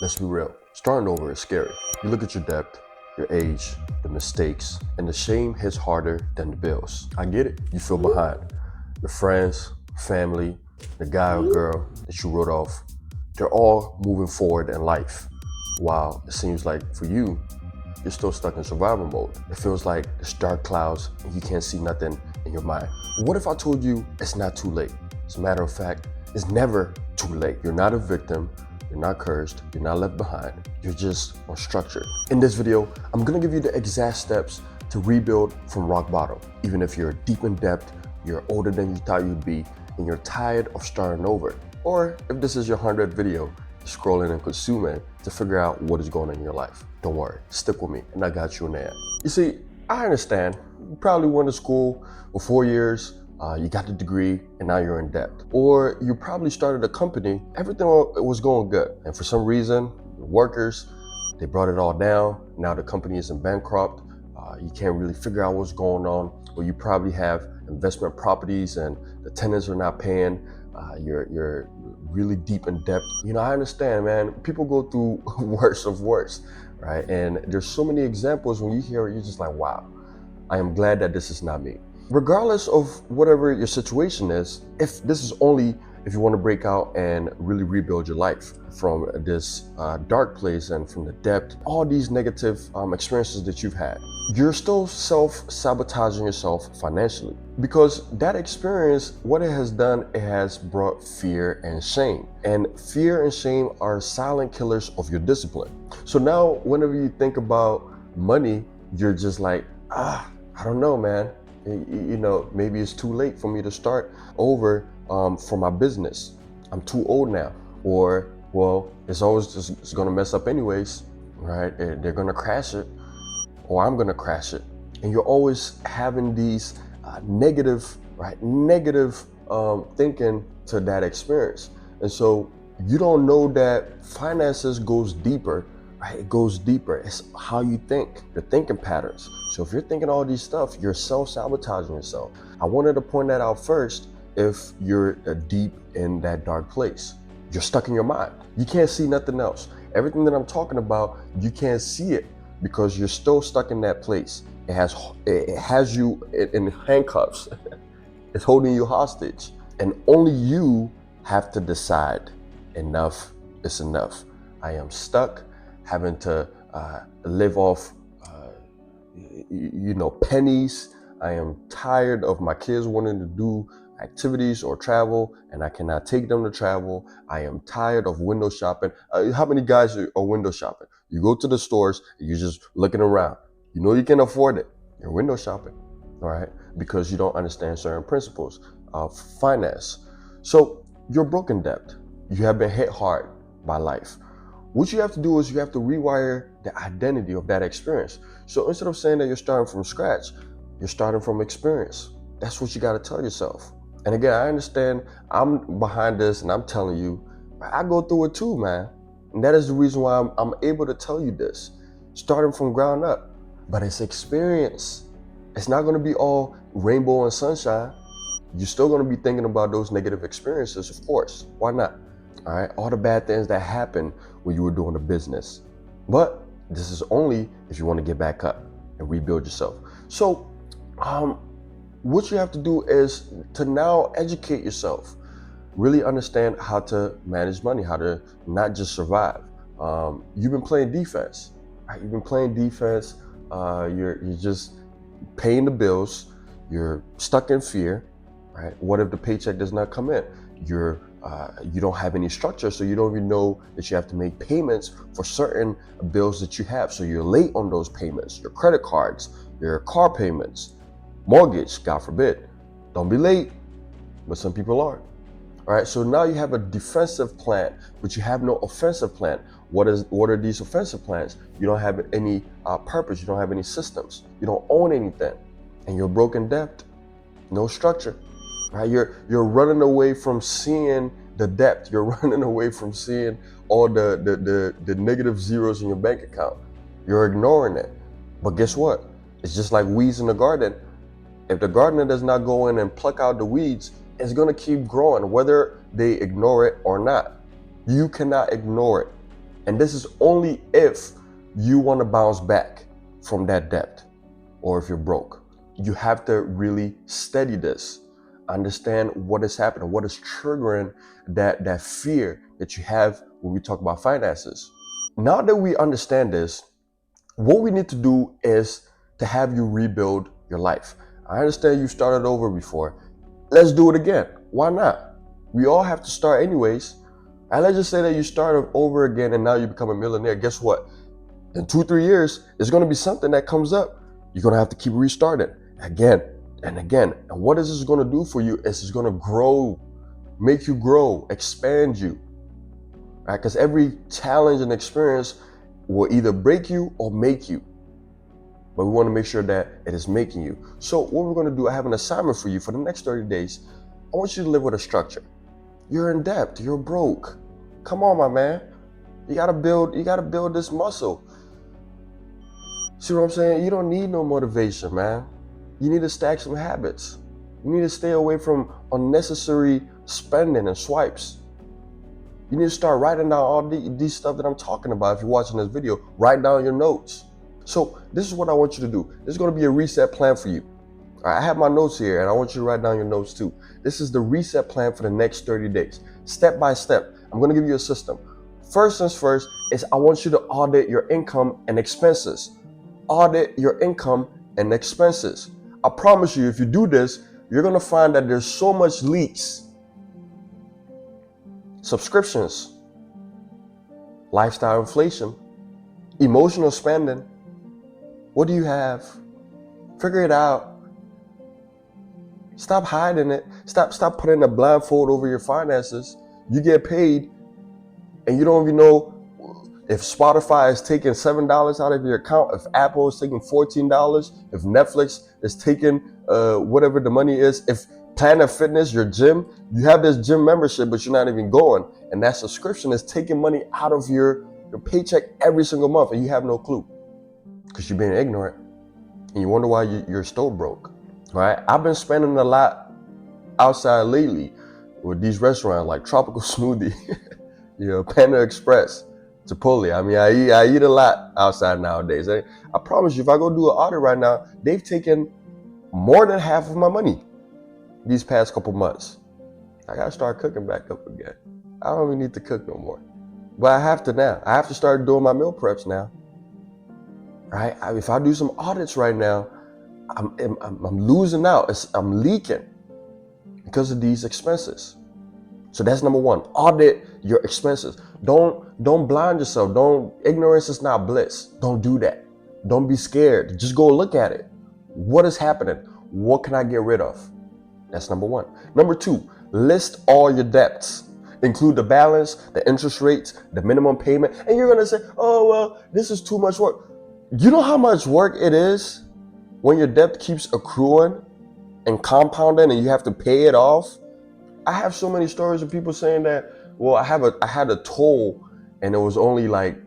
Let's be real, starting over is scary. You look at your debt, your age, the mistakes, and the shame hits harder than the bills. I get it, you feel behind. Your friends, family, the guy or girl that you wrote off, they're all moving forward in life. While it seems like for you, you're still stuck in survival mode. It feels like there's dark clouds and you can't see nothing in your mind. What if I told you it's not too late? As a matter of fact, it's never too late. You're not a victim. You're not cursed, you're not left behind, you're just unstructured. In this video, I'm gonna give you the exact steps to rebuild from rock bottom. Even if you're deep in debt, you're older than you thought you'd be, and you're tired of starting over. Or if this is your 100th video, scrolling and consuming to figure out what is going on in your life. Don't worry, stick with me, and I got you in there. You see, I understand, you probably went to school for 4 years, you got the degree and now you're in debt. Or you probably started a company, everything was going good. And for some reason, the workers, they brought it all down. Now the company is in bankrupt. You can't really figure out what's going on. Or you probably have investment properties and the tenants are not paying. You're really deep in debt. You know, I understand, man. People go through worse of worse, right? And there's so many examples when you hear it, you're just like, wow, I am glad that this is not me. Regardless of whatever your situation is, if this is only if you want to break out and really rebuild your life from this dark place and from the depth, all these negative experiences that you've had, you're still self-sabotaging yourself financially. Because that experience, what it has done, it has brought fear and shame. And fear and shame are silent killers of your discipline. So now whenever you think about money, you're just like, I don't know, man. You know, maybe it's too late for me to start over for my business. I'm too old now. Or, well, it's gonna mess up anyways, right? They're gonna crash it, or I'm gonna crash it. And you're always having these negative thinking to that experience. And so you don't know that finances goes deeper. Right? It goes deeper. It's how you think, your thinking patterns. So if you're thinking all these stuff, you're self-sabotaging yourself. I wanted to point that out first. If you're deep in that dark place, you're stuck in your mind. You can't see nothing else. Everything that I'm talking about, you can't see it because you're still stuck in that place. It has you in handcuffs. It's holding you hostage. And only you have to decide, enough is enough. I am stuck. Having to live off, pennies. I am tired of my kids wanting to do activities or travel, and I cannot take them to travel. I am tired of window shopping. How many guys are window shopping? You go to the stores, you're just looking around. You know you can afford it. You're window shopping, all right? Because you don't understand certain principles of finance. So you're broken debt. You have been hit hard by life. What you have to do is you have to rewire the identity of that experience. So instead of saying that you're starting from scratch, you're starting from experience. That's what you got to tell yourself. And again, I understand I'm behind this and I'm telling you, I go through it too, man. And that is the reason why I'm able to tell you this, starting from ground up. But it's experience. It's not going to be all rainbow and sunshine. You're still going to be thinking about those negative experiences, of course. Why not? All right, all the bad things that happened when you were doing a business. But this is only if you want to get back up and rebuild yourself. So what you have to do is to now educate yourself, really understand how to manage money, how to not just survive. You've been playing defense, right? You've been playing defense. You're just paying the bills. You're stuck in fear, right? What if the paycheck does not come in? You don't have any structure, so you don't even know that you have to make payments for certain bills that you have. So you're late on those payments, your credit cards, your car payments, mortgage, God forbid. Don't be late, but some people are. All right, so now you have a defensive plan, but you have no offensive plan. What are these offensive plans? You don't have any purpose. You don't have any systems. You don't own anything, and you're broken debt, no structure. Right? You're running away from seeing the depth. You're running away from seeing all the negative zeros in your bank account. You're ignoring it. But guess what? It's just like weeds in the garden. If the gardener does not go in and pluck out the weeds, it's gonna keep growing, whether they ignore it or not. You cannot ignore it. And this is only if you want to bounce back from that debt or if you're broke. You have to really study this, understand what is happening, what is triggering that fear that you have when we talk about finances. Now that we understand this, what we need to do is to have you rebuild your life. I understand you started over before. Let's do it again. Why not? We all have to start anyways. And let's just say that you started over again and now you become a millionaire. Guess what? In 2-3 years, there's going to be something that comes up. You're going to have to keep restarting again and again. And what is this going to do for you is it's going to grow, make you grow, expand you. Right? Because every challenge and experience will either break you or make you. But we want to make sure that it is making you. So what we're going to do, I have an assignment for you for the next 30 days. I want you to live with a structure. You're in debt, you're broke. Come on, my man. You gotta build this muscle. See what I'm saying? You don't need no motivation, man. You need to stack some habits. You need to stay away from unnecessary spending and swipes. You need to start writing down all these stuff that I'm talking about. If you're watching this video, write down your notes. So this is what I want you to do. This is going to be a reset plan for you. All right, I have my notes here and I want you to write down your notes too. This is the reset plan for the next 30 days. Step by step, I'm going to give you a system. First things first is I want you to audit your income and expenses. Audit your income and expenses. I promise you, if you do this, you're going to find that there's so much leaks. Subscriptions, lifestyle inflation, emotional spending. What do you have? Figure it out. Stop hiding it. Stop putting a blindfold over your finances. You get paid and you don't even know if Spotify is taking $7 out of your account, if Apple is taking $14, if Netflix is taking whatever the money is, if Planet Fitness, your gym, you have this gym membership, but you're not even going. And that subscription is taking money out of your paycheck every single month and you have no clue because you're being ignorant and you wonder why you're still broke, right? I've been spending a lot outside lately with these restaurants like Tropical Smoothie, Panda Express, Chipotle. I mean, I eat a lot outside nowadays. I promise you, if I go do an audit right now, they've taken more than half of my money these past couple months. I gotta start cooking back up again. I don't even need to cook no more. But I have to now. I have to start doing my meal preps now. Right? If I do some audits right now, I'm losing out. I'm leaking because of these expenses. So that's number one. Audit your expenses. Don't blind yourself. Ignorance is not bliss. Don't do that. Don't be scared. Just go look at it. What is happening? What can I get rid of? That's number one. Number two, list all your debts. Include the balance, the interest rates, the minimum payment. And you're going to say, oh, well, this is too much work. You know how much work it is when your debt keeps accruing and compounding and you have to pay it off? I have so many stories of people saying that, well, I had a toll and it was only like,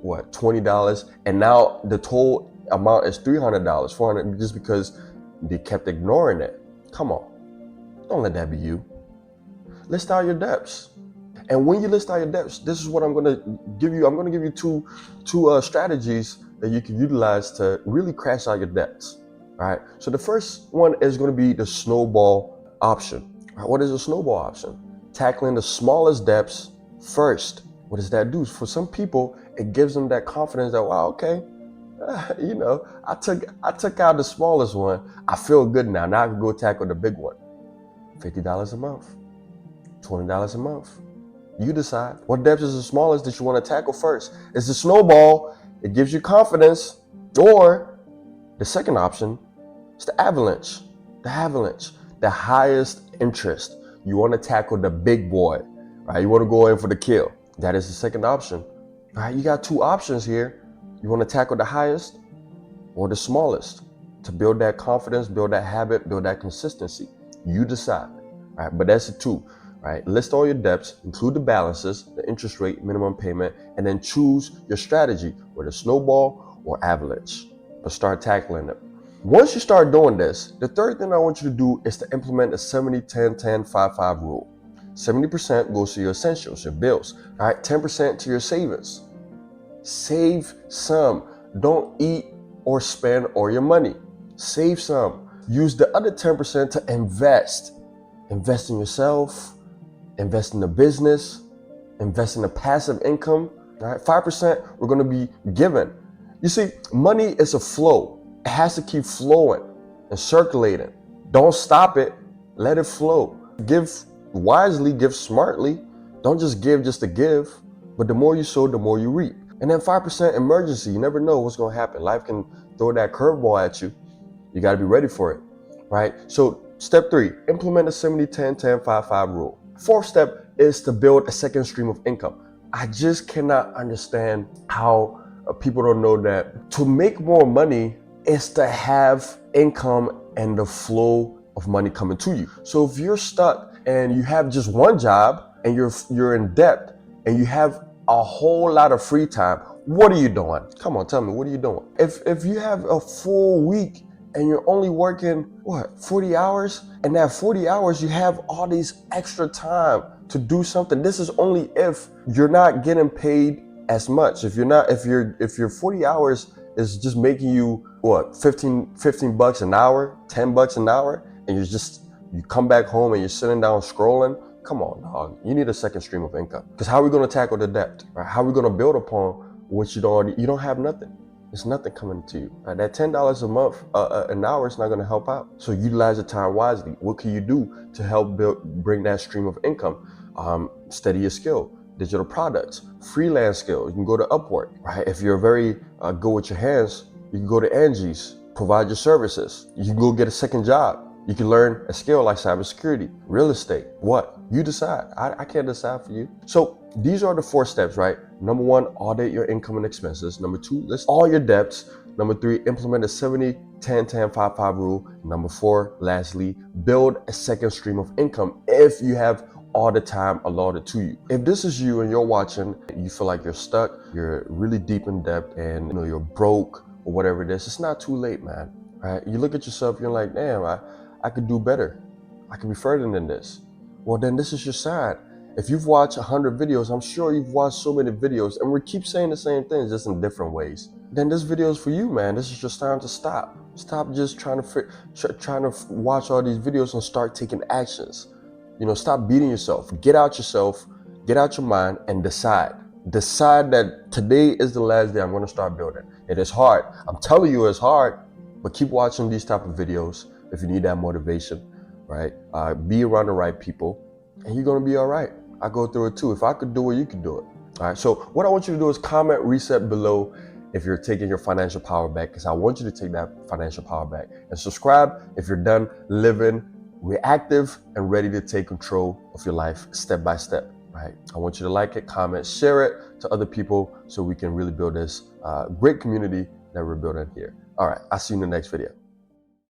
$20. And now the toll amount is $300, $400, just because they kept ignoring it. Come on. Don't let that be you. List out your debts. And when you list out your debts, this is what I'm going to give you. I'm going to give you two strategies that you can utilize to really crash out your debts. All right. So the first one is going to be the snowball option. All right, what is a snowball option? Tackling the smallest debts first. What does that do? For some people, it gives them that confidence that, wow, okay, I took out the smallest one. I feel good now. Now I can go tackle the big one. $50 a month, $20 a month. You decide what debts is the smallest that you want to tackle first. It's the snowball. It gives you confidence. Or the second option is the avalanche. The highest interest. You want to tackle the big boy, right? You want to go in for the kill. That is the second option. All right, you got two options here. You want to tackle the highest or the smallest to build that confidence, build that habit, build that consistency. You decide. All right, but that's the two. Right? List all your debts, include the balances, the interest rate, minimum payment, and then choose your strategy, whether snowball or avalanche. But start tackling them. Once you start doing this, the third thing I want you to do is to implement the 70-10-10-5-5 rule. 70% goes to your essentials, your bills. All right, 10% to your savings. Save some. Don't eat or spend all your money. Save some. Use the other 10% to invest. Invest in yourself, invest in the business, invest in a passive income. All right, 5% we're going to be given. You see, money is a flow. It has to keep flowing and circulating. Don't stop it. Let it flow. Give wisely, give smartly. Don't just give just to give, but the more you sow, the more you reap. And then 5% emergency. You never know what's going to happen. Life can throw that curveball at you. You got to be ready for it, right? So step 3, implement the 70-10-10-5-5 rule. 4th step is to build a second stream of income. I just cannot understand how people don't know that to make more money is to have income and the flow of money coming to you. So if you're stuck and you have just one job and you're in debt and you have a whole lot of free time, what are you doing? Come on, tell me, what are you doing? If you have a full week and you're only working, 40 hours? And that 40 hours, you have all these extra time to do something. This is only if you're not getting paid as much. If your 40 hours is just making you, 15 bucks an hour, 10 bucks an hour, and you come back home and you're sitting down scrolling, come on, dog. You need a second stream of income. Because how are we going to tackle the debt? Right? How are we going to build upon what you don't have nothing? There's nothing coming to you. Right? That $10 a month, an hour is not going to help out. So utilize the time wisely. What can you do to help bring that stream of income? Study your skill, digital products, freelance skills. You can go to Upwork, right? If you're very good with your hands, you can go to Angie's, provide your services. You can go get a second job. You can learn a skill like cybersecurity, real estate. What? You decide. I can't decide for you. So these are the 4 steps, right? Number 1, audit your income and expenses. Number 2, list all your debts. Number 3, implement the 70-10-10-5-5 rule. Number 4, lastly, build a second stream of income if you have all the time allotted to you. If this is you and you're watching, you feel like you're stuck, you're really deep in debt, and you're broke or whatever it is, it's not too late, man. Right? You look at yourself, you're like, damn, I could do better. I could be further than this. Well, then this is your sign. If you've watched 100 videos, I'm sure you've watched so many videos, and we keep saying the same things, just in different ways. Then this video is for you, man. This is just time to stop. Stop just trying to watch all these videos and start taking actions. Stop beating yourself. Get out your mind, and decide. Decide that today is the last day I'm going to start building. It is hard. I'm telling you it's hard, but keep watching these type of videos if you need that motivation, right? Be around the right people, and you're going to be all right. I go through it too. If I could do it, you can do it. All right. So what I want you to do is comment reset below if you're taking your financial power back, because I want you to take that financial power back. And subscribe if you're done living reactive and ready to take control of your life step by step, right? I want you to like it, comment, share it to other people so we can really build this great community that we're building here. All right. I'll see you in the next video.